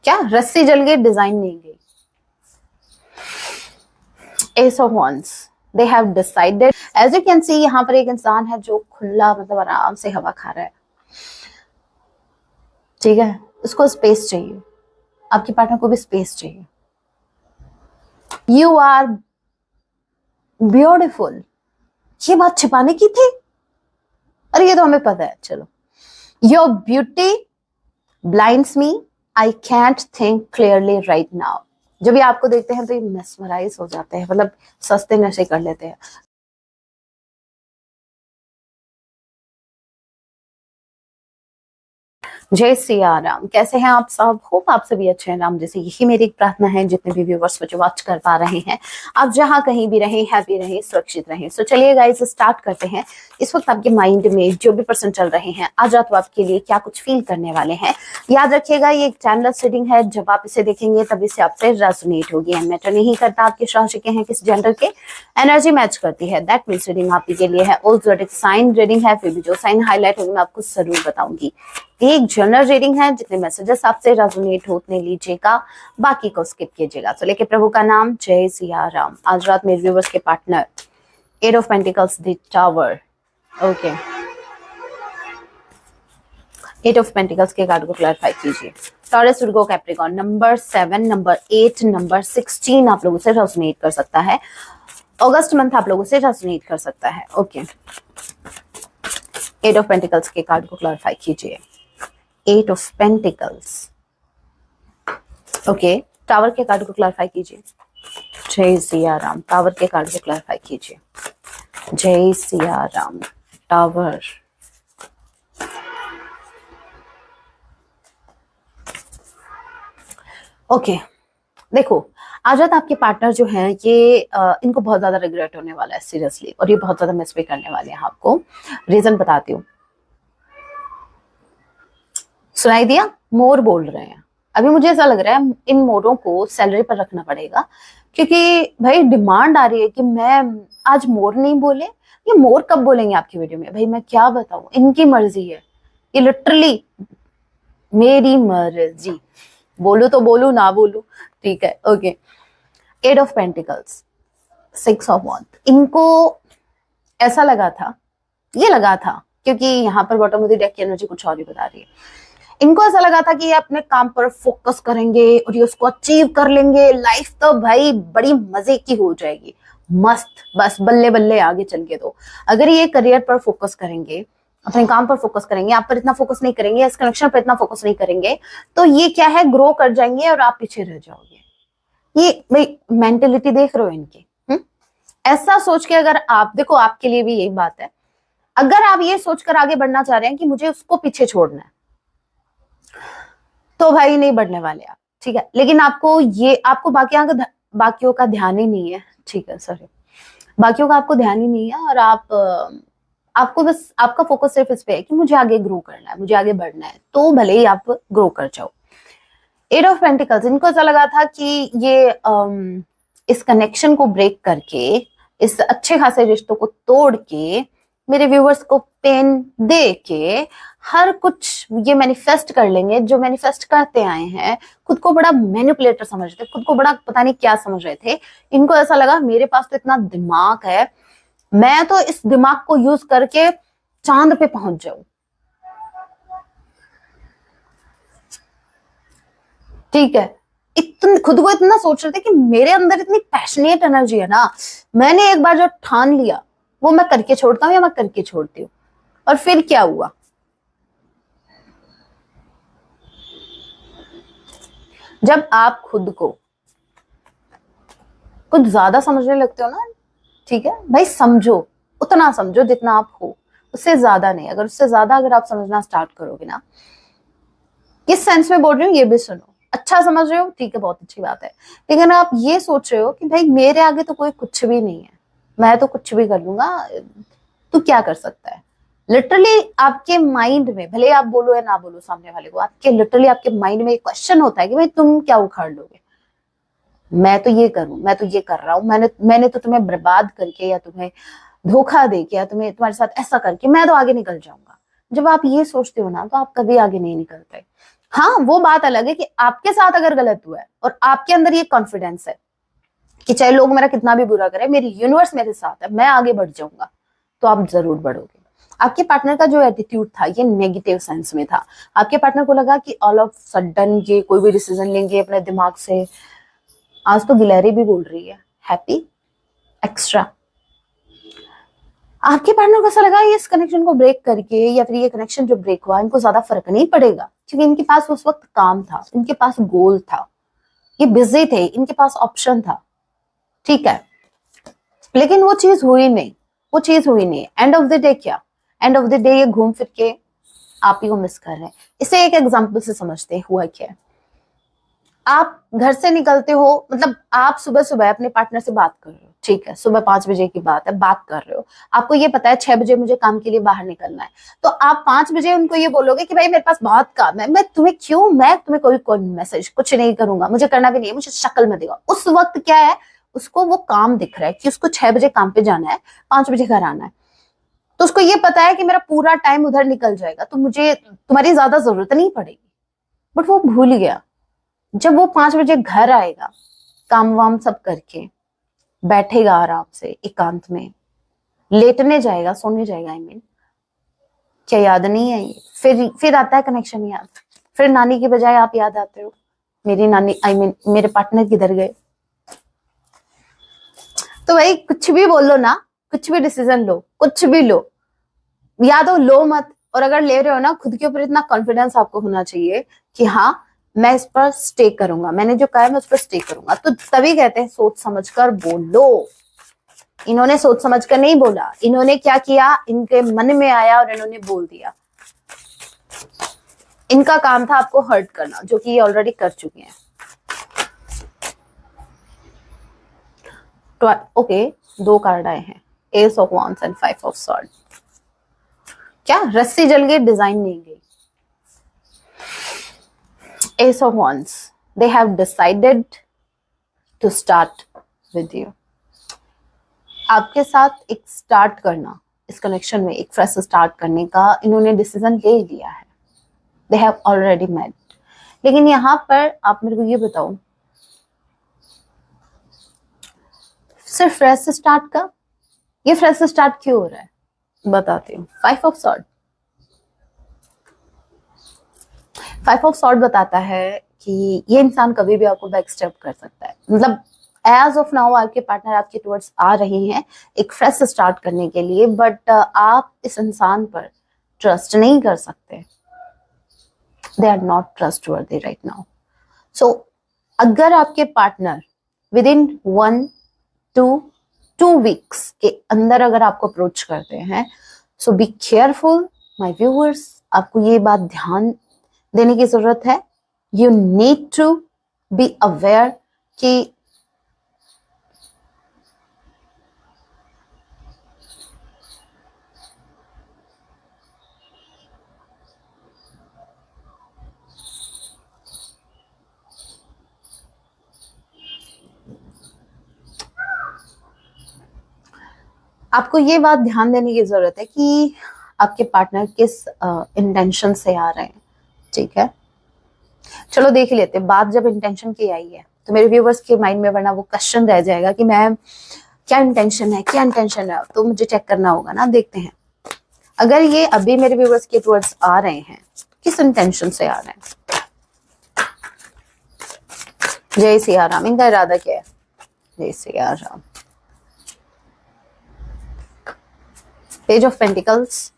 क्या रस्सी जल गई, डिजाइन नहीं गई। Ace of wands, they have decided. As you can see यहाँ पर एक इंसान है जो खुला मतलब आराम से हवा खा रहा है, ठीक है। उसको स्पेस चाहिए, आपके पार्टनर को भी स्पेस चाहिए। यू आर ब्यूटिफुल, ये बात छिपाने की थी, अरे ये तो हमें पता है। चलो, your beauty blinds me, I can't think clearly right now. जब ये आपको देखते हैं तो ये मेस्मराइज हो जाते हैं, मतलब सस्ते नशे कर लेते हैं। जय सिया राम, कैसे हैं आप सब? होप आप सभी अच्छे हैं। राम जैसे यही मेरी एक प्रार्थना है, जितने भी व्यूवर्स मुझे वॉच कर पा रहे हैं, आप जहां कहीं भी रहें, हैप्पी रहें, सुरक्षित रहें। सो चलिए गाइस, स्टार्ट करते हैं। इस वक्त आपके माइंड में जो भी पर्सन चल रहे हैं, आज रात वो आपके लिए क्या कुछ फील करने वाले हैं। याद रखिएगा, ये एक चैनल रीडिंग है, जब आप इसे देखेंगे तब इसे आपसे रेजोनेट होगी। एंड मैटर नहीं करता आप किस राशि के हैं, किस जेंडर के, एनर्जी मैच करती है, दैट मींस रीडिंग आप के लिए है। ऑल ज़ोडिएक साइन रीडिंग है, फिर भी जो साइन हाईलाइट होगी मैं आपको जरूर बताऊंगी। एक जनरल रीडिंग है, जितने मैसेजेस आपसे रेजोनेट होने लीजिएगा, बाकी को स्किप कीजिएगा। तो लेके प्रभु का नाम, जय सिया राम। आज रात मेरे व्यूवर्स के partner, eight of pentacles, the tower, okay. Eight of pentacles के कार्ड को क्लैरिफाई कीजिए। Taurus, Virgo, Capricorn, number 7, number 8, number 16 आप लोगों से रेजोनेट कर सकता है। अगस्त मंथ आप लोगों से रेजोनेट कर सकता है, ओके। एट ऑफ पेंटिकल्स के कार्ड को क्लैरिफाई कीजिए। Eight of pentacles, okay. Tower के कार्ड को क्लैरिफाई कीजिए। जय सिया राम। टावर के कार्ड को क्लैरिफाई कीजिए। जय सिया राम। Tower, okay. देखो, आज रात आपके पार्टनर जो हैं, ये इनको बहुत ज्यादा रिग्रेट होने वाला है सीरियसली, और ये बहुत ज्यादा मिस भी करने वाले हैं आपको। रीजन बताती हूँ। सुनाई दिया? मोर बोल रहे हैं। अभी मुझे ऐसा लग रहा है इन मोरों को सैलरी पर रखना पड़ेगा, क्योंकि भाई डिमांड आ रही है कि मैं आज मोर नहीं बोले। ये मोर कब बोलेंगे आपकी वीडियो में? भाई मैं क्या बताऊं, इनकी मर्जी है, ये लिटरली मेरी मर्जी। बोलू तो बोलू, ना बोलू, ठीक है, okay. Eight of pentacles, six of wand. इनको ऐसा लगा था, ये लगा था, क्योंकि यहाँ पर बॉटम ऑफ द डेक की एनर्जी कुछ और ही बता रही है। इनको ऐसा लगा था कि ये अपने काम पर फोकस करेंगे और ये उसको अचीव कर लेंगे, लाइफ तो भाई बड़ी मजे की हो जाएगी, मस्त, बस बल्ले बल्ले आगे चल के। तो अगर ये करियर पर फोकस करेंगे, अपने काम पर फोकस करेंगे, आप पर इतना फोकस नहीं करेंगे, इस कनेक्शन पर इतना फोकस नहीं करेंगे, तो ये क्या है, ग्रो कर जाएंगे और आप पीछे रह जाओगे। ये भाई मेंटेलिटी देख रहे हो इनकी। ऐसा सोच के अगर आप देखो, आपके लिए भी यही बात है, अगर आप ये सोचकर आगे बढ़ना चाह रहे हैं कि मुझे उसको पीछे छोड़ना है, तो भाई नहीं बढ़ने वाले आप, ठीक है। लेकिन आपको बाकियों का ध्यान ही नहीं है, ठीक है, सॉरी, बाकियों का आपको ध्यान ही नहीं है, और आपको बस आपका फोकस सिर्फ इस पे है कि मुझे आगे ग्रो करना है, मुझे आगे बढ़ना है, तो भले ही आप ग्रो कर जाओ। एट ऑफ पेंटिकल्स, इनको ऐसा लगा था कि ये इस कनेक्शन को ब्रेक करके, इस अच्छे खासे रिश्तों को तोड़ के, मेरे व्यूवर्स को पेन दे के हर कुछ ये मैनिफेस्ट कर लेंगे, जो मैनिफेस्ट करते आए हैं। खुद को बड़ा मैनिपुलेटर समझ रहे थे, खुद को बड़ा पता नहीं क्या समझ रहे थे। इनको ऐसा लगा मेरे पास तो इतना दिमाग है, मैं तो इस दिमाग को यूज करके चांद पे पहुंच जाऊं, ठीक है। खुद को इतना सोच रहे थे कि मेरे अंदर इतनी पैशनेट एनर्जी है ना, मैंने एक बार जो ठान लिया वो मैं करके छोड़ता हूँ, या मैं करके छोड़ती हूँ। और फिर क्या हुआ, जब आप खुद को कुछ ज्यादा समझने लगते हो ना, ठीक है भाई, समझो, उतना समझो जितना आप हो, उससे ज्यादा नहीं। अगर उससे ज्यादा अगर आप समझना स्टार्ट करोगे ना, किस सेंस में बोल रही हूँ ये भी सुनो। अच्छा समझ रहे हो, ठीक है, बहुत अच्छी बात है। लेकिन आप ये सोच रहे हो कि भाई मेरे आगे तो कोई कुछ भी नहीं है, मैं तो कुछ भी कर लूंगा, तू क्या कर सकता है। लिटरली आपके माइंड में, भले आप बोलो या ना बोलो सामने वाले को, आपके लिटरली आपके माइंड में एक क्वेश्चन होता है कि भाई तुम क्या उखाड़ लोगे, मैं तो ये करूं, मैं तो ये कर रहा हूं, मैंने तो तुम्हें बर्बाद करके, या तुम्हें धोखा देके, या तुम्हारे साथ ऐसा करके मैं तो आगे निकल जाऊंगा। जब आप ये सोचते हो ना, तो आप कभी आगे नहीं निकलते। हाँ, वो बात अलग है कि आपके साथ अगर गलत हुआ है और आपके अंदर ये कॉन्फिडेंस है कि चाहे लोग मेरा कितना भी बुरा करे, मेरी यूनिवर्स मेरे साथ है, मैं आगे बढ़ जाऊंगा, तो आप जरूर बढ़ोगे। आपके पार्टनर का जो एटीट्यूड था ये नेगेटिव सेंस में था। आपके पार्टनर को लगा कि ऑल ऑफ सडन ये कोई भी डिसीजन लेंगे अपने दिमाग से। आज तो गिलहरी भी बोल रही है हैप्पी एक्स्ट्रा। आपके पार्टनर को ऐसा लगा ये इस कनेक्शन को ब्रेक करके या फिर ये कनेक्शन जो ब्रेक हुआ इनको ज्यादा फर्क नहीं पड़ेगा, क्योंकि इनके पास उस वक्त काम था, इनके पास गोल था, ये बिजी थे, इनके पास ऑप्शन था। ठीक है, लेकिन वो चीज हुई नहीं, वो चीज हुई नहीं। एंड ऑफ द डे क्या, एंड ऑफ द डे ये घूम फिर के आप ही को मिस कर रहे हैं। इसे एक एग्जाम्पल से समझते हैं हुआ क्या है। आप घर से निकलते हो, मतलब आप सुबह सुबह अपने पार्टनर से बात कर रहे हो, ठीक है, सुबह 5 बजे की बात है, बात कर रहे हो, आपको ये पता है 6 बजे मुझे काम के लिए बाहर निकलना है, तो आप 5 बजे उनको ये बोलोगे कि भाई मेरे पास बहुत काम है, मैं तुम्हें कोई मैसेज कुछ नहीं करूंगा, मुझे करना भी नहीं है, मुझे शक्ल में देगा। उस वक्त क्या है, उसको वो काम दिख रहा है कि उसको 6 बजे काम पे जाना है, 5 बजे घर आना है, तो उसको ये पता है कि मेरा पूरा टाइम उधर निकल जाएगा, तो मुझे तुम्हारी ज्यादा जरूरत नहीं पड़ेगी। बट वो भूल गया। जब वो 5 बजे घर आएगा, काम वाम सब करके बैठेगा आराम से एकांत में, लेटने जाएगा, सोने जाएगा, आई मीन, क्या याद नहीं है ये? फिर आता है कनेक्शन याद, फिर नानी की बजाय आप याद आते हो। मेरी नानी, आई मीन मेरे पार्टनर किधर गए? तो भाई कुछ भी बोलो ना, कुछ भी डिसीजन लो, कुछ भी लो, या तो लो मत, और अगर ले रहे हो ना, खुद के ऊपर इतना कॉन्फिडेंस आपको होना चाहिए कि हाँ मैं इस पर स्टे करूंगा, मैंने जो कहा है मैं उस पर स्टे करूंगा। तो तभी कहते हैं सोच समझकर बोलो। इन्होंने सोच समझकर नहीं बोला, इन्होंने क्या किया, इनके मन में आया और इन्होंने बोल दिया। इनका काम था आपको हर्ट करना, जो कि ये ऑलरेडी कर चुके हैं। ओके, 2 कार्ड आए हैं, S of wands and 5 of sword. क्या रस्सी जल गई, डिजाइन नहीं गई। Ace of Wands, they have decided to start with you. आपके साथ एक स्टार्ट करना, इस कनेक्शन में एक फ्रेश स्टार्ट करने का इन्होंने डिसीजन ले लिया है। They have already met. लेकिन यहाँ पर आप मेरे को ये बताओ, सिर्फ फ्रेश स्टार्ट का, ये फ्रेश स्टार्ट क्यों हो रहा है बताती हूँ। 5 ऑफ सॉर्ड, 5 ऑफ सॉर्ड बताता है कि ये इंसान कभी भी आपको बैक स्टेप कर सकता है। मतलब एज ऑफ नाउ आपके पार्टनर आपके टुवर्ड्स आ रहे हैं एक फ्रेश स्टार्ट करने के लिए, बट आप इस इंसान पर ट्रस्ट नहीं कर सकते। They are not trustworthy right now. So अगर आपके partner within 1 to 2 weeks के अंदर अगर आपको अप्रोच करते हैं, so be careful my viewers. आपको ये बात ध्यान देने की जरूरत है। You need to be aware कि आपको ये बात ध्यान देने की जरूरत है कि आपके पार्टनर किस इंटेंशन से आ रहे हैं। ठीक है, चलो देख लेते हैं। बात जब इंटेंशन की आई है तो मेरे व्यूवर्स के माइंड में वरना वो क्वेश्चन रह जाएगा कि मैम क्या इंटेंशन है, क्या इंटेंशन है, तो मुझे चेक करना होगा ना। देखते हैं, अगर ये अभी मेरे व्यूवर्स के टुवर्ड्स आ रहे हैं, किस इंटेंशन से आ रहे हैं। जय सिया राम, इनका इरादा क्या है? जय Siya Ram. Page of pentacles,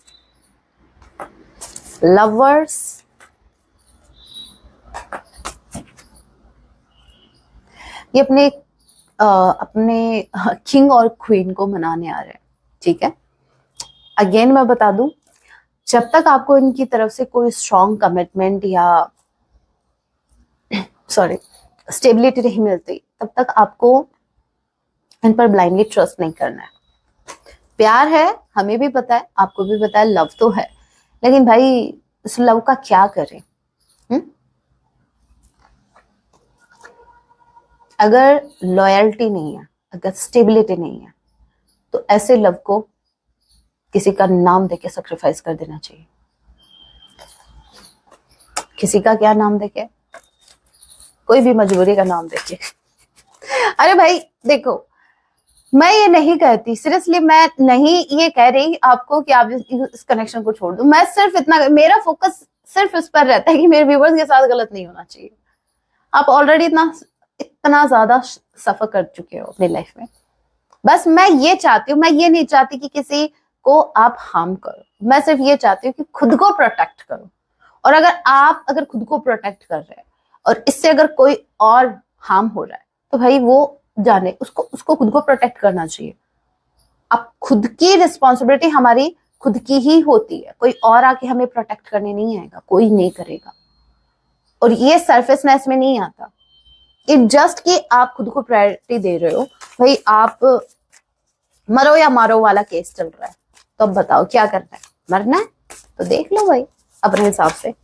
lovers, ये अपने किंग और क्वीन को मनाने आ रहे हैं। ठीक है, अगेन मैं बता दूं, जब तक आपको इनकी तरफ से कोई स्ट्रॉन्ग कमिटमेंट या सॉरी स्टेबिलिटी नहीं मिलती, तब तक आपको इन पर ब्लाइंडली ट्रस्ट नहीं करना है। प्यार है, हमें भी पता है, आपको भी पता है, लव तो है, लेकिन भाई इस लव का क्या करें? अगर लॉयल्टी नहीं है, अगर स्टेबिलिटी नहीं है, तो ऐसे लव को किसी का नाम देके सेक्रीफाइस कर देना चाहिए। किसी का क्या नाम देके, कोई भी मजबूरी का नाम देके। अरे भाई देखो, मैं ये नहीं कहती, सीरियसली मैं नहीं ये कह रही आपको कि आप इस कनेक्शन को छोड़ दो। मैं सिर्फ इतना, मेरा फोकस सिर्फ इस पर रहता है कि मेरे व्यूवर्स के साथ गलत नहीं होना चाहिए। आप ऑलरेडी इतना इतना ज्यादा सफर कर चुके हो अपनी लाइफ में। बस मैं ये चाहती हूँ, मैं ये नहीं चाहती कि किसी को आप हार्म करो, मैं सिर्फ ये चाहती हूँ कि खुद को प्रोटेक्ट करो। और अगर खुद को प्रोटेक्ट कर रहे हैं और इससे अगर कोई और हार्म हो रहा है तो भाई वो जाने, उसको उसको खुद को प्रोटेक्ट करना चाहिए। अब खुद की रिस्पॉन्सिबिलिटी हमारी खुद की ही होती है, कोई और आके हमें प्रोटेक्ट करने नहीं आएगा, कोई नहीं करेगा। और ये सरफेसनेस में नहीं आता, इट जस्ट कि आप खुद को प्रायोरिटी दे रहे हो। भाई आप मरो या मारो वाला केस चल रहा है, तो अब बताओ क्या करना है, मरना है तो देख लो भाई अपने हिसाब से।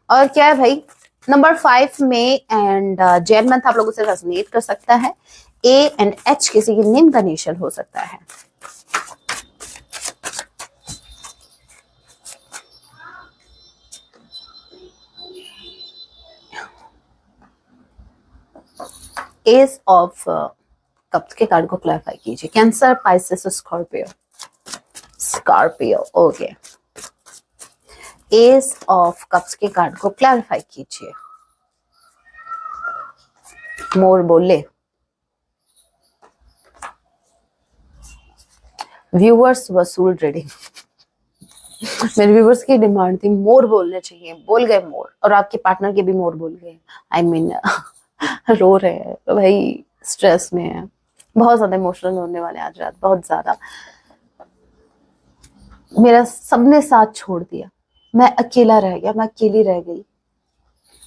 और क्या है भाई, नंबर 5 में एंड जैन मंथ आप लोगों से रेजोनेट कर सकता है। ए एंड एच किसी की नेम का इनिशियल हो सकता है। एस ऑफ कप्स के कार्ड को क्लैरिफाई कीजिए। Cancer, Pisces, Scorpio. Scorpio, okay. S of cups के कार्ड को क्लैरिफाई कीजिए। मोर बोले, व्यूअर्स वसूल रीडिंग। मेरे व्यूअर्स की डिमांड थी मोर बोलने चाहिए, बोल गए मोर, और आपके पार्टनर के भी मोर बोल गए। आई मीन रो रहे हैं तो भाई स्ट्रेस में है, बहुत ज्यादा इमोशनल होने वाले आज रात, बहुत ज्यादा। मेरा सबने साथ छोड़ दिया, मैं अकेला रह गया, मैं अकेली रह गई।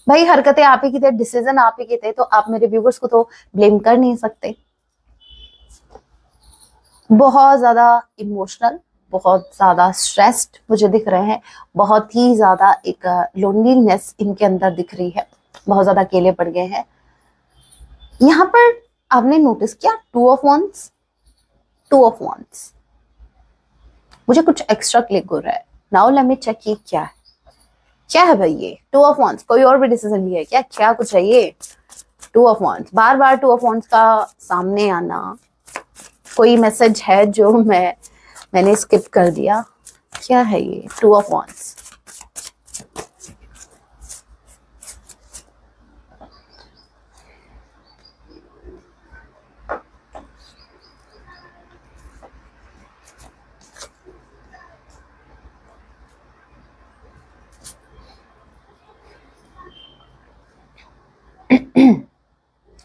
भाई हरकतें आप ही की थे, डिसीजन आप ही के थे, तो आप मेरे व्यूवर्स को तो ब्लेम कर नहीं सकते। बहुत ज्यादा इमोशनल, बहुत ज्यादा स्ट्रेस्ड मुझे दिख रहे हैं, बहुत ही ज्यादा एक लोनलीनेस इनके अंदर दिख रही है, बहुत ज्यादा अकेले पड़ गए हैं। यहाँ पर आपने नोटिस किया 2 ऑफ wands, 2 ऑफ wands, मुझे कुछ एक्स्ट्रा क्लिक हो रहा है। नाउ लेट मी चेक ये क्या है, क्या है भाई ये 2 ऑफ wands। कोई और भी डिसीजन लिया है क्या, क्या कुछ है ये 2 of wands, bar bar 2 of wands का सामने आना। कोई मैसेज है जो मैंने स्किप कर दिया, क्या है ये 2 ऑफ wands।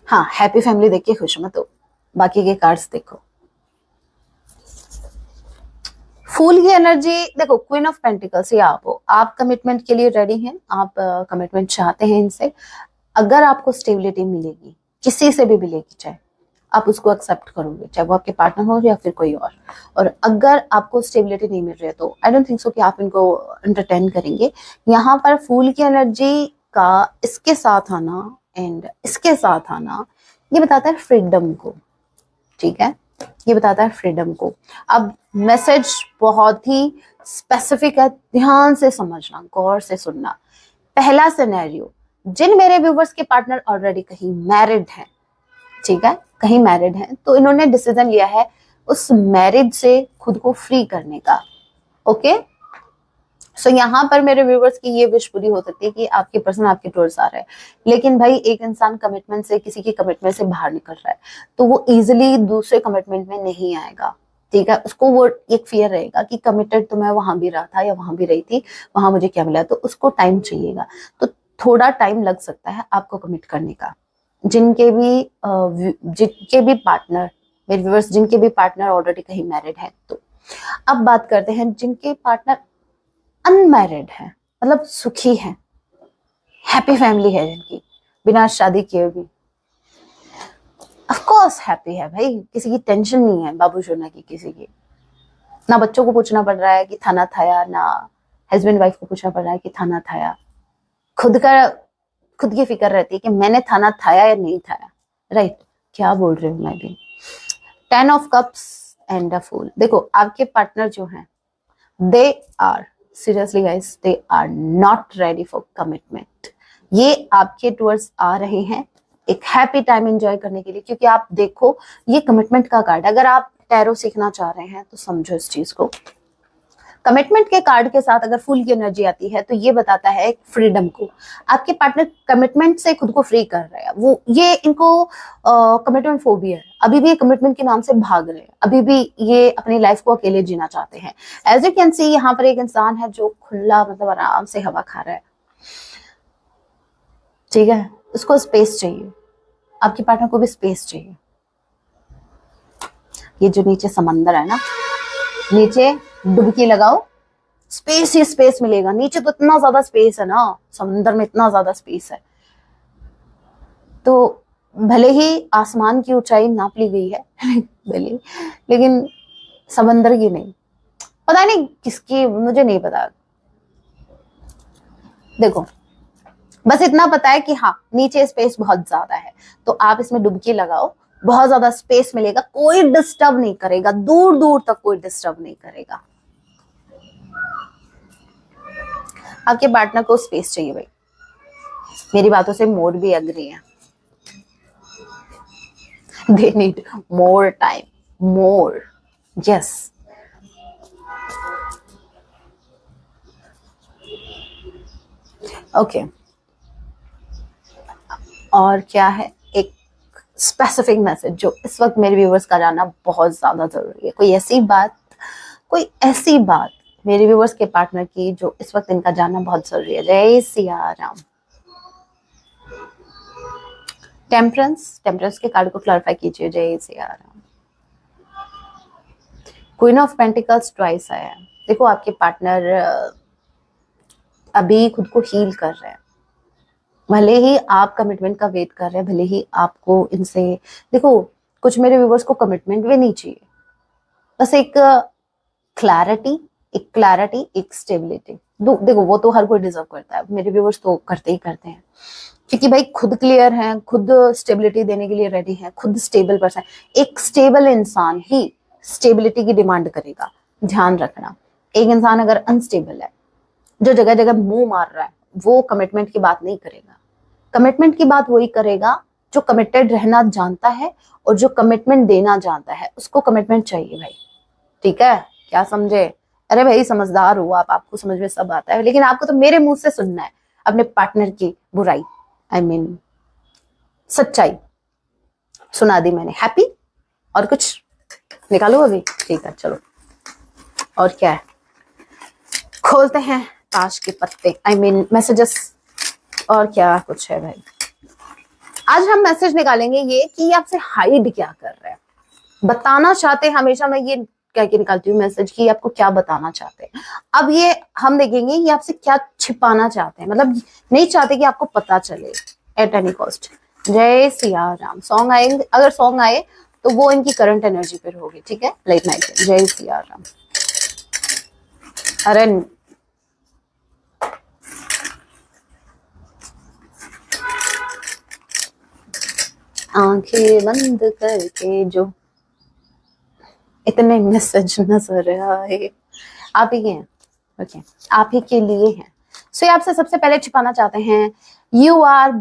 हाँ, हैप्पी फैमिली देख के खुश मत हो, बाकी के कार्ड्स देखो। फूल की एनर्जी देखो, क्वीन ऑफ पेंटिकल्स ये आप हो, आप कमिटमेंट के लिए रेडी हैं, आप कमिटमेंट चाहते हैं इनसे। अगर आपको स्टेबिलिटी मिलेगी, किसी से भी मिलेगी, चाहे आप उसको एक्सेप्ट करोगे, चाहे वो आपके पार्टनर हो या फिर कोई और अगर आपको स्टेबिलिटी नहीं मिल रही है तो आई डोंट थिंक सो कि आप इनको एंटरटेन करेंगे। यहाँ पर फूल की एनर्जी का इसके साथ आना एंड इसके साथ आना, ये बताता है फ्रीडम को, ठीक है, ये बताता है फ्रीडम को। अब मैसेज बहुत ही स्पेसिफिक है, ध्यान से समझना, गौर से सुनना। पहला सिनेरियो, जिन मेरे व्यूवर्स के पार्टनर ऑलरेडी कहीं मैरिड हैं, ठीक है, कहीं मैरिड हैं, तो इन्होंने डिसीजन लिया है उस मैरिज से खुद को फ्री करने का। ओके, सो यहाँ पर मेरे व्यूवर्स की ये विश पूरी हो सकती है कि आपके पर्सन आपके टूर्स आ रहे हैं। लेकिन भाई एक इंसान कमिटमेंट से, किसी की कमिटमेंट से बाहर निकल रहा है तो वो इजिली दूसरे कमिटमेंट में नहीं आएगा, ठीक है। उसको वो एक फियर रहेगा कि कमिटेड तो मैं वहां भी रहा था या वहां भी रही थी, वहां मुझे क्या मिला, तो उसको टाइम चाहिएगा। तो थोड़ा टाइम लग सकता है आपको कमिट करने का। जिनके भी पार्टनर, मेरे व्यूवर्स जिनके भी पार्टनर ऑलरेडी कहीं मैरिड है, तो अब बात करते हैं जिनके पार्टनर अनमैरिड है, मतलब सुखी है, हैप्पी फैमिली है जिनकी, बिना शादी किए भी। ऑफ कोर्स हैप्पी है भाई, किसी की टेंशन नहीं है बाबू सोना की, किसी की, ना बच्चों को पूछना पड़ रहा है कि थाना थाया, ना हस्बैंड वाइफ को पूछना पड़ रहा है कि थाना थाया। खुद की फिक्र रहती है कि मैंने थाना थाया या नहीं थाया, राइट। क्या बोल रही हूँ मैं भी। 10 of cups and a fool. देखो आपके पार्टनर जो हैं, they are seriously guys, they are not ready for commitment. ये आपके टूवर्ड्स आ रहे हैं एक हैप्पी टाइम एंजॉय करने के लिए, क्योंकि आप देखो ये कमिटमेंट का कार्ड है। अगर आप टैरो सीखना चाह रहे हैं तो समझो इस चीज को। कमिटमेंट के कार्ड के साथ अगर फुल की एनर्जी आती है तो ये बताता है फ्रीडम को। आपके पार्टनर कमिटमेंट से खुद को फ्री कर रहे हैं। वो ये इनको कमिटमेंट फोबिया है, अभी भी ये कमिटमेंट के नाम से भाग रहे हैं, अभी भी ये अपनी लाइफ को अकेले जीना चाहते हैं। एज यू कैन सी यहाँ पर एक इंसान है जो खुला मतलब आराम से हवा खा रहा है, ठीक है। उसको स्पेस चाहिए, आपके पार्टनर को भी स्पेस चाहिए। ये जो नीचे समंदर है ना, नीचे डुबकी लगाओ, स्पेस ही स्पेस मिलेगा। नीचे तो इतना ज्यादा स्पेस है ना, समंदर में इतना ज्यादा स्पेस है। तो भले ही आसमान की ऊंचाई नाप ली गई है भले, लेकिन समंदर की नहीं। पता नहीं किसकी, मुझे नहीं पता। देखो बस इतना पता है कि हाँ नीचे स्पेस बहुत ज्यादा है, तो आप इसमें डुबकी लगाओ, बहुत ज्यादा स्पेस मिलेगा, कोई डिस्टर्ब नहीं करेगा, दूर दूर तक कोई डिस्टर्ब नहीं करेगा। आपके पार्टनर को स्पेस चाहिए भाई, मेरी बातों से मोर भी एग्री है। They need more time, more, yes. Okay, और क्या है, एक स्पेसिफिक मैसेज जो इस वक्त मेरे व्यूवर्स का जानना बहुत ज्यादा जरूरी है। कोई ऐसी बात मेरे व्यूवर्स के पार्टनर की जो इस वक्त इनका जानना बहुत जरूरी है। जय सिया राम। टेम्परेंस के कार्ड को क्लैरिफाई कीजिए। जय Siya Ram. Queen of pentacles twice आया है। देखो आपके पार्टनर अभी खुद को हील कर रहे हैं, भले ही आप कमिटमेंट का वेट कर रहे हैं, भले ही आपको इनसे, देखो कुछ मेरे व्यूवर्स को कमिटमेंट भी नहीं चाहिए, बस एक क्लैरिटी, एक स्टेबिलिटी। देखो वो तो हर कोई डिजर्व करता है, मेरे व्यूवर्स तो करते ही करते हैं, क्योंकि भाई खुद क्लियर हैं, खुद स्टेबिलिटी देने के लिए रेडी हैं, खुद स्टेबल पर्सन। एक स्टेबल इंसान ही स्टेबिलिटी की डिमांड करेगा, ध्यान रखना। एक इंसान अगर अनस्टेबल है, जो जगह जगह मुंह मार रहा है, वो कमिटमेंट की बात नहीं करेगा। कमिटमेंट की बात वही करेगा जो कमिटेड रहना जानता है और जो कमिटमेंट देना जानता है, उसको कमिटमेंट चाहिए भाई, ठीक है। क्या समझे? अरे भाई समझदार हो आप, आपको समझ में सब आता है, लेकिन आपको तो मेरे मुंह से सुनना है अपने पार्टनर की बुराई, I mean, सच्चाई सुना दी मैंने। हैप्पी? और कुछ निकालो अभी? ठीक है चलो, और क्या है, खोलते हैं ताश के पत्ते, I mean मैसेजेस। और क्या कुछ है भाई, आज हम मैसेज निकालेंगे ये कि ये आपसे हाइड क्या कर रहे हैं, बताना चाहते हैं। हमेशा मैं ये कह के निकालती हूँ मैसेज कि आपको क्या बताना चाहते हैं। अब ये हम देखेंगे ये आपसे क्या छिपाना चाहते हैं, मतलब नहीं चाहते कि आपको पता चले एट एनी कॉस्ट। जय सिया राम। सॉन्ग आएंगे, अगर सॉन्ग आए तो वो इनकी करंट एनर्जी पर होगी, ठीक है, लेट नाइट। जय सिया राम। अरे आंखें बंद करके जो इतने मैसेज नजर आए, आप ही के हैं, ओके, आप ही के लिए हैं। सो ये आपसे सबसे पहले छिपाना चाहते हैं, यू आर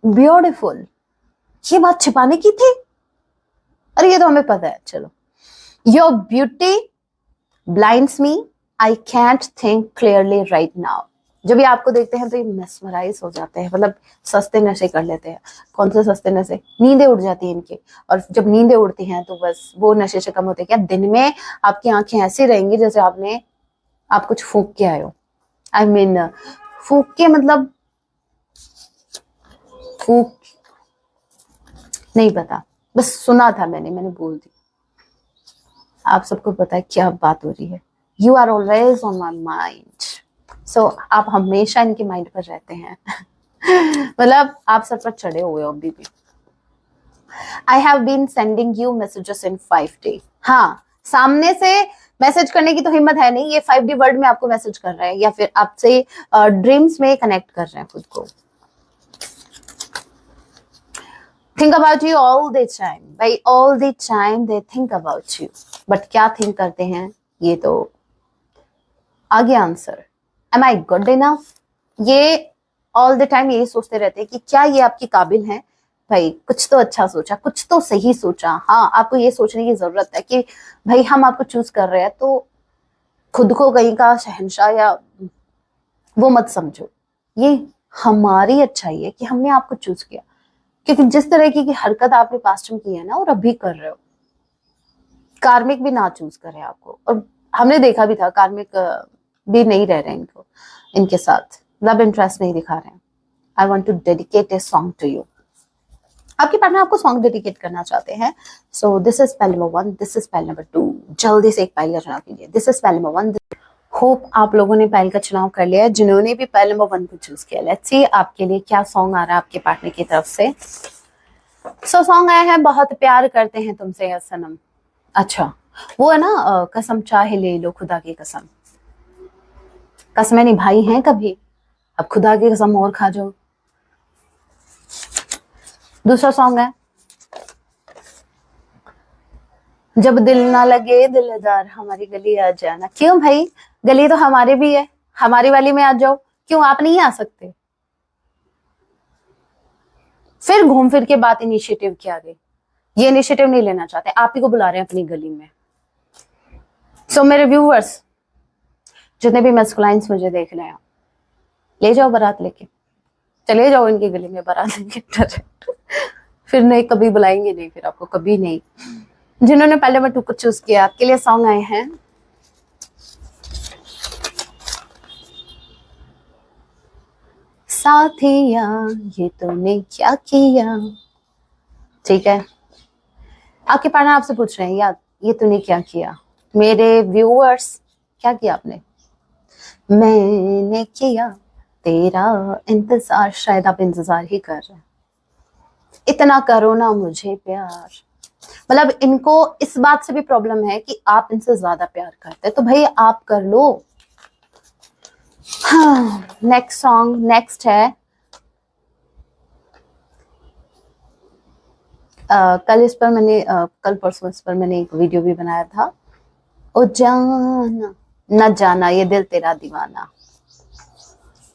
ब्यूटिफुल। ये बात छिपाने की थी? अरे ये तो हमें पता है, चलो। Your beauty blinds me, I can't think clearly right now. जब ये आपको देखते हैं तो ये मेस्मराइज हो जाते हैं, मतलब सस्ते नशे कर लेते हैं। कौन से सस्ते नशे? नींदें उड़ जाती हैं इनकी, और जब नींदें उड़ती हैं तो बस वो नशे से कम होते हैं। क्या दिन में आपकी आंखें ऐसी रहेंगी जैसे आप कुछ फूंक के आए हो। I mean, फूंक के मतलब फूंक नहीं पता, बस सुना था मैंने बोल दी। आप सबको पता है क्या बात हो रही है। You are always on my mind. So आप हमेशा इनके माइंड पर रहते हैं मतलब आप सब पर चढ़े हुए हो अभी भी। I have been sending you messages in 5 days। हाँ, सामने से मैसेज करने की तो हिम्मत है नहीं, ये 5D वर्ड में आपको मैसेज कर रहे हैं, या फिर आपसे ड्रीम्स में कनेक्ट कर रहे हैं खुद को। Think about you all the time भाई, all the time they think about you. But क्या थिंक करते हैं ये तो आ गया answer, am I good enough. ये ऑल द टाइम यही सोचते रहते हैं कि क्या ये आपकी काबिल हैं। भाई कुछ तो अच्छा सोचा, कुछ तो सही सोचा। हाँ, आपको ये सोचने की जरूरत है कि भाई हम आपको चूज कर रहे हैं तो खुद को कहीं का शहंशाह या वो मत समझो। ये हमारी अच्छाई है कि हमने आपको चूज किया, क्योंकि जिस तरह की हरकत आपने पास्ट में की है ना और अभी कर रहे हो, कार्मिक भी ना चूज करे आपको। और हमने देखा भी था कार्मिक भी नहीं रह रहे इनको, इनके साथ लव इंटरेस्ट नहीं दिखा रहे हैं। I want to dedicate a song to you. आपके पार्टनर आपको सॉन्ग डेडिकेट करना चाहते हैं। So this is pile number 1, this is pile number 2। जल्दी से एक पाइल का चुनाव कीजिए। This is pile number 1। Hope आप लोगों ने पाइल का चुनाव कर लिया है, जिन्होंने भी पाइल नंबर 1 को चूज किया। लेट्स सी आपके लिए क्या सॉन्ग आ रहा है आपके पार्टनर की तरफ से। सो सॉन्ग आया है, बहुत प्यार करते हैं तुमसे या सनम। अच्छा, वो है ना कसम चाहे ले लो खुदा की कसम। कसमें निभाई हैं कभी, अब खुदा की कसम और खा जाओ। दूसरा सॉन्ग है जब दिल ना लगे दिलदार हमारी गली आ जाना। क्यों भाई, गली तो हमारी भी है, हमारी वाली में आ जाओ। क्यों आप नहीं आ सकते? फिर घूम फिर के बात इनिशिएटिव की आ गई। ये इनिशिएटिव नहीं लेना चाहते, आप ही को बुला रहे हैं अपनी गली में। सो मेरे व्यूअर्स, जितने भी मस्कुलाइंस मुझे देख रहे हैं, ले जाओ बारात लेके, चले जाओ इनकी गली में बारात लेके डायरेक्ट। फिर नहीं, कभी बुलाएंगे नहीं फिर आपको, कभी नहीं। जिन्होंने पहले नंबर 2 को चूज किया, आपके लिए सॉन्ग आए हैं साथिया ये तूने क्या किया। ठीक है, आपके पार्टनर आपसे पूछ रहे हैं यार ये तूने क्या किया। मेरे व्यूअर्स, क्या किया आपने? मैंने किया तेरा इंतजार। शायद आप इंतजार ही कर रहे हैं। इतना करो ना मुझे प्यार। मतलब इनको इस बात से भी प्रॉब्लम है कि आप इनसे ज्यादा प्यार करते हैं, तो भाई आप कर लो। हाँ, नेक्स्ट सॉन्ग नेक्स्ट है कल इस पर मैंने कल परसों इस पर मैंने एक वीडियो भी बनाया था। ओ जाना न जाना ये दिल तेरा दीवाना,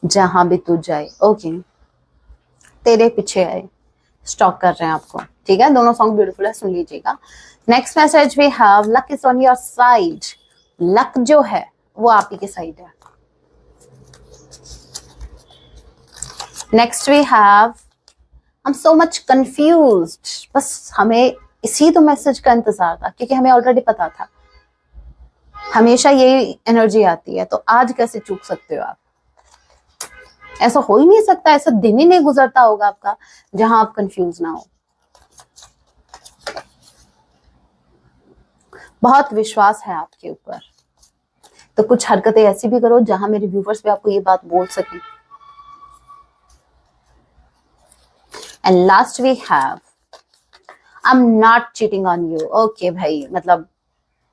जहां भी तू जाए। ओके, तेरे पीछे आए, स्टॉक कर रहे हैं आपको। ठीक है, दोनों सॉन्ग ब्यूटीफुल है, सुन लीजिएगा। Next message we have luck is on your side. Luck जो है वो आप ही के साइड है। Next we have I am so much confused. बस हमें इसी तो मैसेज का इंतजार था, क्योंकि हमें ऑलरेडी पता था। हमेशा यही एनर्जी आती है, तो आज कैसे चूक सकते हो आप? ऐसा हो ही नहीं सकता, ऐसा दिन ही नहीं गुजरता होगा आपका जहां आप कंफ्यूज ना हो। बहुत विश्वास है आपके ऊपर, तो कुछ हरकतें ऐसी भी करो जहां मेरे व्यूवर्स भी आपको ये बात बोल सके। And last we have I am not cheating on you. Okay भाई, मतलब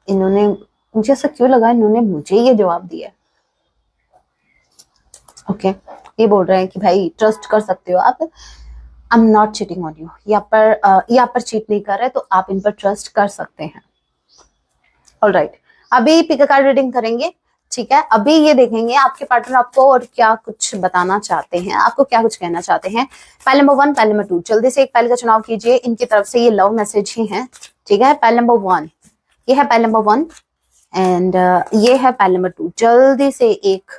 इन्होंने, मुझे ऐसा क्यों लगा इन्होंने मुझे ये जवाब दिया। ओके, ये बोल रहे हैं कि भाई ट्रस्ट कर सकते हो आप। आई am not cheating on you, ये आप पर चीट नहीं कर रहे, तो आप इन पर ट्रस्ट कर सकते हैं। ऑलराइट, अभी पिक कार्ड रीडिंग करेंगे। ठीक है, अभी ये देखेंगे आपके पार्टनर आपको और क्या कुछ बताना चाहते हैं, आपको क्या कुछ कहना चाहते हैं। फाइल नंबर 1, फाइल नंबर 2, जल्दी से एक फाइल का चुनाव कीजिए। इनकी तरफ से ये लव मैसेज ही है। ठीक है, फाइल नंबर 1, ये है फाइल नंबर 1 एंड ये है फाइल नंबर 2। जल्दी से एक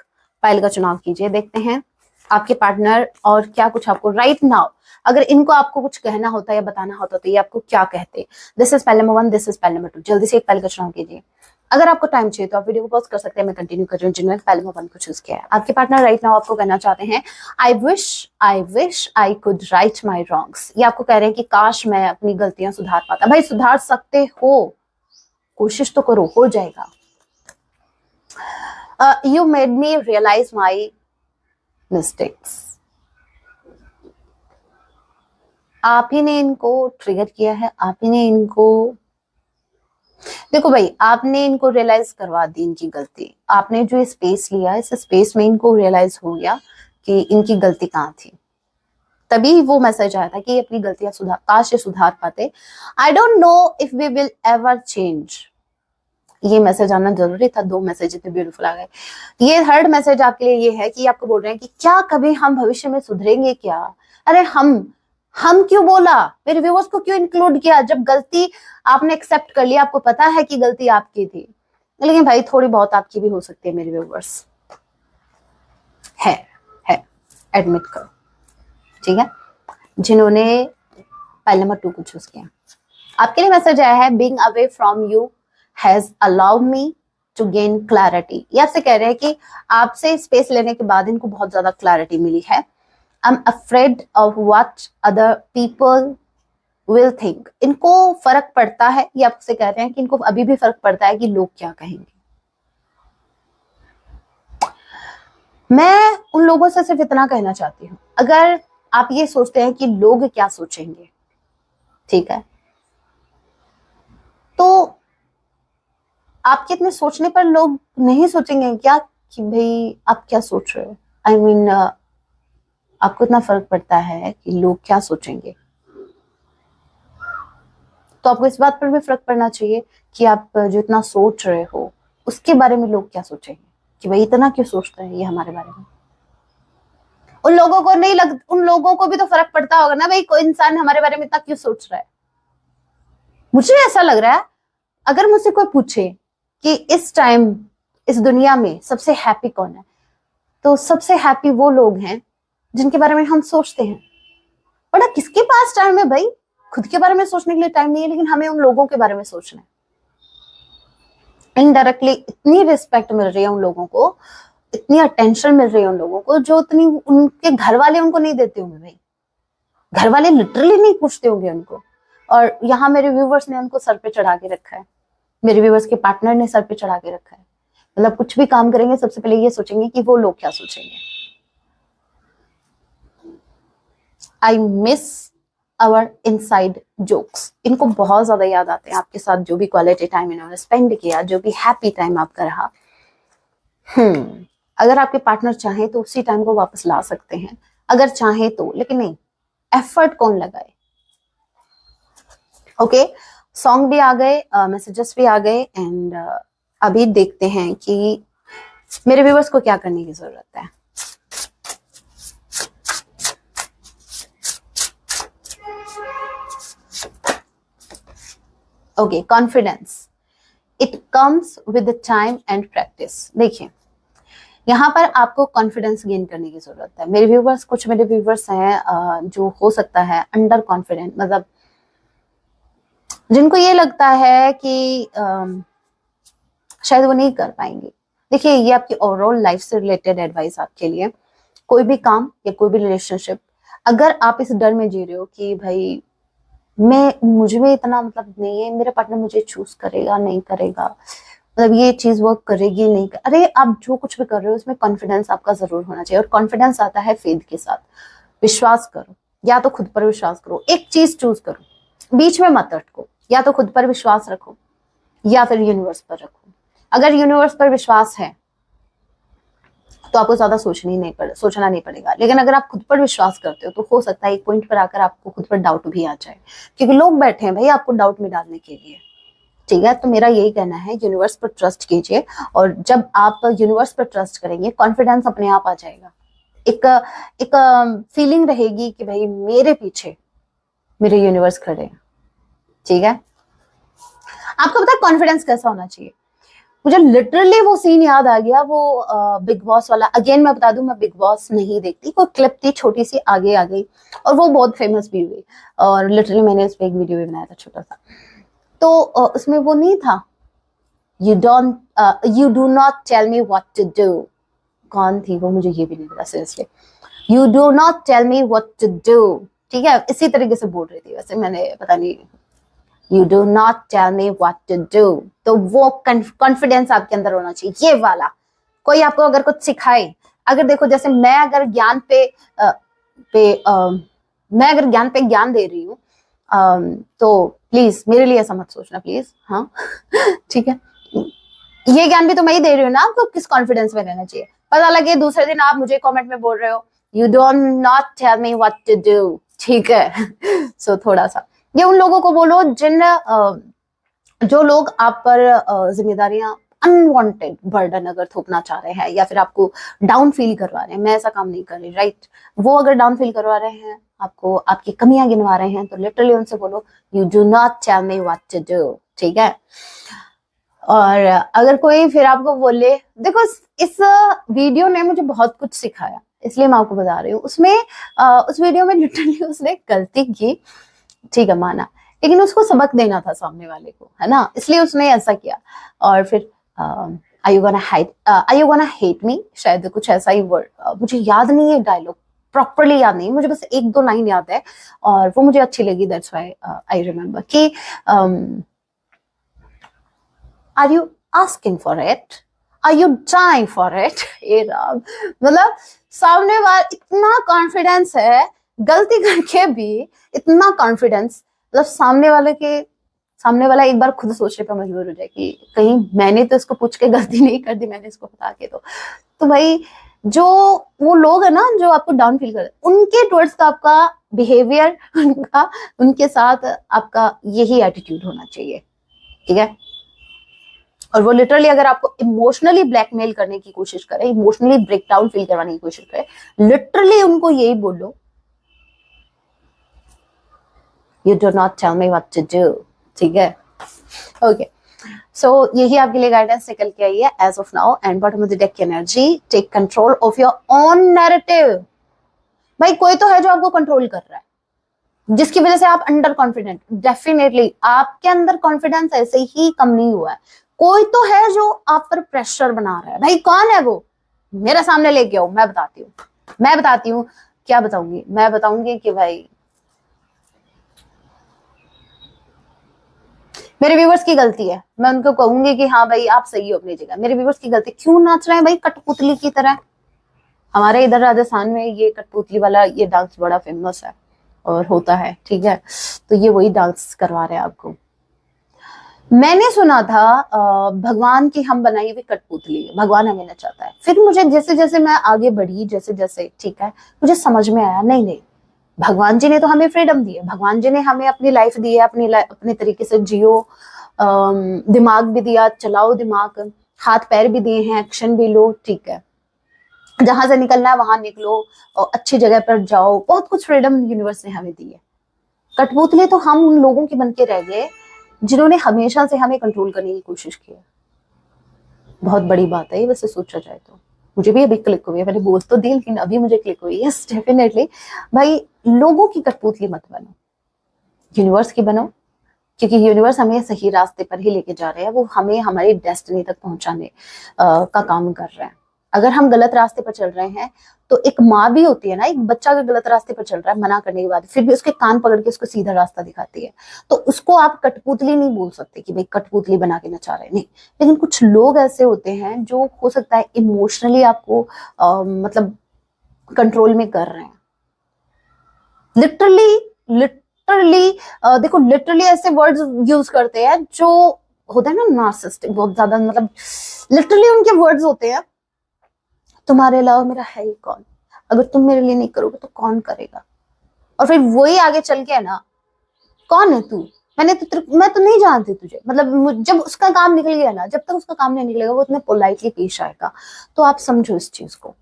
फाइल का चुनाव कीजिए, देखते हैं आपके पार्टनर और क्या कुछ आपको राइट नाउ, अगर इनको आपको कुछ कहना होता या बताना होता तो ये आपको क्या कहते। This is file number 1, this is file number 2। जल्दी से एक फाइल का चुनाव कीजिए। अगर आपको टाइम चाहिए तो आप वीडियो को पॉज कर सकते हैं, मैं कंटिन्यू कर रही हूँ। जिन्होंने फाइल नंबर 1 को चूज किया है, आपके पार्टनर राइट नाउ आपको कहना चाहते हैं I wish I could write my wrongs. ये आपको कह रहे हैं कि काश मैं अपनी गलतियां सुधार पाता। भाई सुधार सकते हो, कोशिश तो करो, हो जाएगा। You made me realize my mistakes. आप ही ने इनको ट्रिगर किया है, आप ही ने इनको, देखो भाई आपने इनको रियलाइज करवा दी इनकी गलती। आपने जो स्पेस लिया, इस स्पेस में इनको रियलाइज हो गया कि इनकी गलती कहाँ थी। तभी वो मैसेज आया था कि ये अपनी गलतियां सुधार, काश ये सुधार पाते। I don't know if we will ever change, ये मैसेज आना जरूरी था, 2 मैसेज इतने ब्यूटीफुल आ गए। ये थर्ड मैसेज आपके लिए ये है कि आपको बोल रहे हैं कि क्या कभी हम भविष्य में सुधरेंगे क्या? अरे हम क्यों बोला? मेरे व्यूअर्स को क्यों इंक्लूड किया? जब गलती आपने एक्सेप्ट कर लिया, आपको पता है कि गलती आपकी थी, लेकिन भाई थोड़ी बहुत आपकी भी हो सकती है मेरे व्यूअर्स, है एडमिट करो, ठीक है, जिन्होंने फाइल नंबर 2 को चूज किया। आपके लिए मैसेज आया है, being away from you has allowed me to gain clarity. ये आपसे कह रहे हैं कि आपसे स्पेस लेने के बाद इनको बहुत ज्यादा क्लैरिटी मिली है। I am afraid of what other people will think. इनको फर्क पड़ता है, ये आपसे कह रहे हैं कि इनको अभी भी फर्क पड़ता है कि लोग क्या कहेंगे। मैं उन लोगों से सिर्फ इतना कहना चाहती हूँ, अगर आप ये सोचते हैं कि लोग क्या सोचेंगे, ठीक है, तो आपके इतने सोचने पर लोग नहीं सोचेंगे क्या कि भाई आप क्या सोच रहे हो? आई मीन आपको इतना फर्क पड़ता है कि लोग क्या सोचेंगे, तो आपको इस बात पर भी फर्क पड़ना चाहिए कि आप जो इतना सोच रहे हो उसके बारे में लोग क्या सोचेंगे, कि भाई इतना क्यों सोचते हैं ये हमारे बारे में। उन लोगों को नहीं उन लोगों को भी तो फर्क पड़ता होगा ना भाई, कोई इंसान हमारे बारे में इतना क्यों सोच रहा है। मुझे ऐसा लग रहा है, अगर मुझसे कोई पूछे कि इस टाइम इस दुनिया में सबसे हैप्पी कौन है, तो सबसे हैप्पी वो लोग हैं जिनके बारे में हम सोचते हैं। बड़ा किसके पास टाइम है भाई, खुद के बारे में सोचने के लिए टाइम नहीं है, लेकिन हमें उन लोगों के बारे में सोचना है। इनडायरेक्टली इतनी रिस्पेक्ट मिल रही है उन लोगों को, इतनी अटेंशन मिल रही है उन लोगों को जो इतनी उनके घर वाले उनको नहीं देते होंगे भाई। घर वाले लिटरली नहीं पूछते होंगे उनको, और यहाँ मेरे व्यूवर्स ने उनको सर पे चढ़ा के रखा है, मेरे व्यूवर्स के पार्टनर ने सर पे चढ़ा के रखा है। मतलब कुछ भी काम करेंगे सबसे पहले ये सोचेंगे कि वो लोग क्या सोचेंगे। I miss our inside jokes. इनको बहुत ज्यादा याद आते हैं आपके साथ जो भी क्वालिटी टाइम इन्होंने स्पेंड किया, जो भी हैप्पी टाइम आपका रहा। अगर आपके पार्टनर चाहे तो उसी टाइम को वापस ला सकते हैं, अगर चाहे तो, लेकिन नहीं, एफर्ट कौन लगाए। ओके, सॉन्ग भी आ गए, मैसेजेस भी आ गए, एंड अभी देखते हैं कि मेरे व्यूवर्स को क्या करने की जरूरत है। Okay, confidence, it comes with the time and practice. देखिए, यहाँ पर आपको कॉन्फिडेंस गेन करने की जरूरत है। मेरे व्यूवर्स, कुछ मेरे व्यूवर्स हैं जो हो सकता है अंडर कॉन्फिडेंट, मतलब जिनको ये लगता है कि शायद वो नहीं कर पाएंगे। देखिए, ये आपकी ओवरऑल लाइफ से रिलेटेड एडवाइस आपके लिए। कोई भी काम या कोई भी रिलेशनशिप, अगर आप इस डर में जी रहे हो कि भाई मुझे में इतना मतलब नहीं है, मेरा पार्टनर मुझे चूज करेगा नहीं करेगा, मतलब ये चीज वर्क करेगी नहीं अरे आप जो कुछ भी कर रहे हो उसमें कॉन्फिडेंस आपका जरूर होना चाहिए, और कॉन्फिडेंस आता है फेथ के साथ। विश्वास करो, या तो खुद पर विश्वास करो, एक चीज चूज करो, बीच में मत अटको, या तो खुद पर विश्वास रखो या फिर यूनिवर्स पर रखो। अगर यूनिवर्स पर विश्वास है तो आपको ज्यादा सोचना नहीं पड़ेगा, लेकिन अगर आप खुद पर विश्वास करते हो तो हो सकता है एक पॉइंट पर आकर आपको खुद पर डाउट भी आ जाए, क्योंकि लोग बैठे हैं भाई आपको डाउट में डालने के लिए। ठीक है, तो मेरा यही कहना है, यूनिवर्स पर ट्रस्ट कीजिए, और जब आप यूनिवर्स पर ट्रस्ट करेंगे कॉन्फिडेंस अपने आप आ जाएगा। एक फीलिंग रहेगी कि भाई मेरे पीछे मेरे यूनिवर्स खड़े हैं। ठीक है, आपको पता है कॉन्फिडेंस कैसा होना चाहिए? मुझे लिटरली वो सीन याद आ गया, वो बिग बॉस वाला। अगेन मैं बता दूं, मैं बिग बॉस नहीं देखती, कोई क्लिप थी छोटी सी आगे आ गई और वो बहुत फेमस भी हुई, और लिटरली मैंने उस पर एक वीडियो भी बनाया था छोटा सा। तो उसमें वो नहीं था, you do not tell me what to do. कौन थी वो, मुझे ये भी नहीं पता seriously. You do not tell me what to do. ठीक है, इसी तरीके से बोल रही थी वैसे, मैंने पता नहीं, you do not tell me what to do. तो वो कॉन्फिडेंस आपके अंदर होना चाहिए, ये वाला। कोई आपको अगर कुछ सिखाए, अगर देखो जैसे मैं अगर ज्ञान मैं अगर ज्ञान पे ज्ञान दे रही हूँ, तो प्लीज मेरे लिए ऐसा मत सोचना प्लीज। हाँ ठीक है, ये ज्ञान भी तो मैं ही दे रही हूँ ना आपको, किस कॉन्फिडेंस में रहना चाहिए। पता लगे दूसरे दिन आप मुझे कमेंट में बोल रहे हो you don't not tell me what to do. ठीक है सो थोड़ा सा ये उन लोगों को बोलो जिन जो लोग आप पर जिम्मेदारियां, अनवांटेड बर्डन अगर थोपना चाह रहे हैं या फिर आपको डाउन फील करवा रहे हैं, मैं ऐसा काम नहीं कर रही, राइट, वो अगर डाउन फील करवा रहे हैं, आपको आपकी कमियां गिनवा रहे हैं, तो लिटरली उनसे बोलो you do not tell me what to do, ठीक है। और अगर कोई फिर आपको बोले, देखो इस वीडियो ने मुझे बहुत कुछ सिखाया, इसलिए मैं आपको बता रही हूँ। उसमें उस वीडियो में लिटरली उसने गलती की, ठीक है, माना, लेकिन उसको सबक देना था सामने वाले को, है ना, इसलिए उसने ऐसा किया। और फिर are you gonna hate me, शायद कुछ ऐसा ही वर्ड, मुझे याद नहीं है डायलॉग, प्रॉपरली याद नहीं, मुझे बस एक दो लाइन याद है और वो मुझे अच्छी लगी, दैट्स व्हाई आई रिमेम्बर कि are you asking for it, are you trying for it. ये मतलब सामने वाला इतना कॉन्फिडेंस है, गलती करके भी इतना कॉन्फिडेंस, मतलब सामने वाला एक बार खुद सोचने पर मजबूर हो जाए कि कहीं मैंने तो इसको पूछ के गलती नहीं कर दी, मैंने इसको बता के तो भाई जो वो लोग है ना जो आपको डाउन फील कर, उनके टुवर्ड्स का आपका बिहेवियर, उनके साथ आपका यही एटीट्यूड होना चाहिए, ठीक है। और वो लिटरली अगर आपको इमोशनली ब्लैकमेल करने की कोशिश करे, इमोशनली ब्रेकडाउन फील करवाने की कोशिश करे, लिटरली उनको यही बोलो, you do not tell me what to do, ठीक है। ओके, सो यही आपके लिए गाइडेंस निकल के आई है edge of now. And bottom of the deck की energy, take control of your own narrative. भाई कोई तो है जो आपको कंट्रोल कर रहा है, जिसकी वजह से आप अंडर कॉन्फिडेंट, डेफिनेटली आपके अंदर कॉन्फिडेंस ऐसे ही कम नहीं हुआ है, कोई तो है जो आप पर प्रेशर बना रहा है। भाई कौन है वो, मेरे सामने लेके आओ, मैं बताती हूँ। क्या बताऊंगी, मैं बताऊंगी कि भाई मेरे व्यूवर्स की गलती है, मैं उनको कहूंगी कि हाँ भाई आप सही हो अपनी जगह, मेरे व्यूवर्स की गलती, क्यों नाच रहे हैं भाई कठपुतली की तरह। हमारे इधर राजस्थान में ये कठपुतली वाला ये डांस बड़ा फेमस है और होता है, ठीक है, तो ये वही डांस करवा रहे हैं आपको। मैंने सुना था भगवान की हम बनाई हुई कठपुतली, भगवान हमें नचाता है। फिर मुझे जैसे जैसे मैं आगे बढ़ी, जैसे जैसे, ठीक है, मुझे समझ में आया नहीं, भगवान जी ने तो हमें फ्रीडम दी है, भगवान जी ने हमें अपनी लाइफ दी है, अपने तरीके से जियो, दिमाग भी दिया, चलाओ दिमाग, हाथ पैर भी दिए हैं, एक्शन भी लो, ठीक है, जहां से निकलना है वहां निकलो और अच्छी जगह पर जाओ, बहुत कुछ फ्रीडम यूनिवर्स ने हमें दी है। कठपुतली तो हम उन लोगों के बन के रह गए जिन्होंने हमेशा से हमें कंट्रोल करने की कोशिश की है। बहुत बड़ी बात है ये वैसे सोचा जाए तो। मुझे भी अभी क्लिक हुई है, मैंने बोल तो दी लेकिन अभी मुझे क्लिक हुई। यस डेफिनेटली भाई, लोगों की कठपुतली मत बनो, यूनिवर्स की बनो, क्योंकि यूनिवर्स हमें सही रास्ते पर ही लेके जा रहे हैं, वो हमें हमारी डेस्टिनी तक पहुंचाने का काम कर रहे हैं। अगर हम गलत रास्ते पर चल रहे हैं तो एक माँ भी होती है ना, एक बच्चा अगर गलत रास्ते पर चल रहा है मना करने के बाद फिर भी उसके कान पकड़ के उसको सीधा रास्ता दिखाती है, तो उसको आप कठपुतली नहीं बोल सकते कि भाई कठपुतली बना के नचा रहे, नहीं। लेकिन कुछ लोग ऐसे होते हैं जो हो सकता है इमोशनली आपको मतलब कंट्रोल में कर रहे हैं। लिटरली देखो, लिटरली ऐसे वर्ड्स यूज करते हैं जो होता है ना नार्सिसिस्टिक, बहुत ज्यादा, मतलब लिटरली उनके वर्ड्स होते हैं, तुम्हारे अलावा मेरा है ही कौन, अगर तुम मेरे लिए नहीं करोगे तो कौन करेगा। और फिर वही आगे चल के है ना, कौन है तू, मैं तो नहीं जानती तुझे, मतलब जब उसका काम निकल गया ना, जब तक उसका काम नहीं निकलेगा वो इतने पोलाइटली पेश आएगा। तो आप समझो इस चीज को,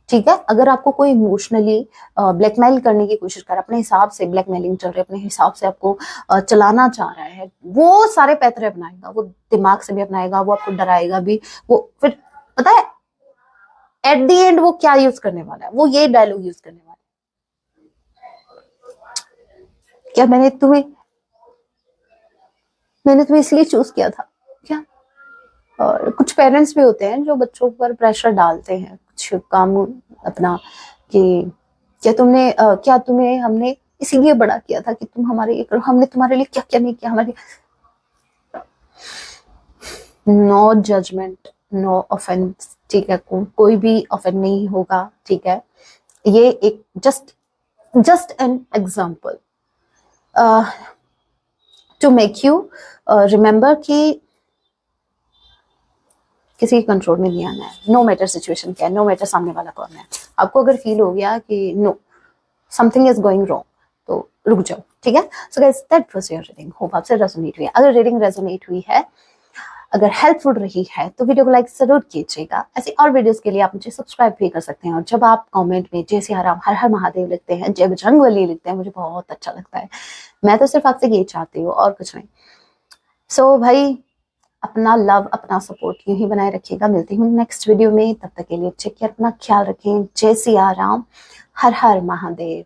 ठीक है। अगर आपको कोई इमोशनली ब्लैकमेल करने की कोशिश कर, अपने हिसाब से ब्लैकमेलिंग चल रही है, अपने हिसाब से आपको चलाना चाह रहा है, वो सारे पैतरे अपनाएगा, वो दिमाग से भी अपनाएगा, वो आपको डराएगा भी, वो फिर पता है एट द एंड वो क्या यूज करने वाला है, वो ये डायलॉग यूज करने वाला है, क्या मैंने तुम्हें इसलिए चूज किया था क्या। और कुछ पेरेंट्स भी होते हैं जो बच्चों पर प्रेशर डालते हैं कुछ काम अपना, कि क्या तुम्हें हमने इसीलिए बड़ा किया था कि तुम हमारे ये करो, हमने तुम्हारे लिए क्या क्या नहीं किया हमारे। नो जजमेंट, नो ऑफेंस, ठीक है, कोई भी ऑफेंड नहीं होगा, ठीक है। ये एक just an example to make you remember कि किसी के कंट्रोल में नहीं आना है, नो मैटर सिचुएशन क्या है, नो मैटर सामने वाला कौन है। आपको अगर फील हो गया कि know something is going wrong, तो रुक जाओ, ठीक है। So guys that was your reading, hope आपसे रेजोनेट हुई है। अगर रीडिंग रेजोनेट हुई है, अगर हेल्पफुल रही है तो वीडियो को लाइक जरूर कीजिएगा। ऐसी और वीडियोस के लिए आप मुझे सब्सक्राइब भी कर सकते हैं। और जब आप कमेंट में जय सिया राम, हर हर महादेव लिखते हैं, जय बजरंगबली लिखते हैं, मुझे बहुत अच्छा लगता है। मैं तो सिर्फ आपसे ये चाहती हूँ और कुछ नहीं। सो भाई अपना लव, अपना सपोर्ट यूं ही बनाए रखिएगा। मिलती हूँ नेक्स्ट वीडियो में, तब तक के लिए टेक केयर, अपना ख्याल रखें। जय सिया राम, हर हर महादेव।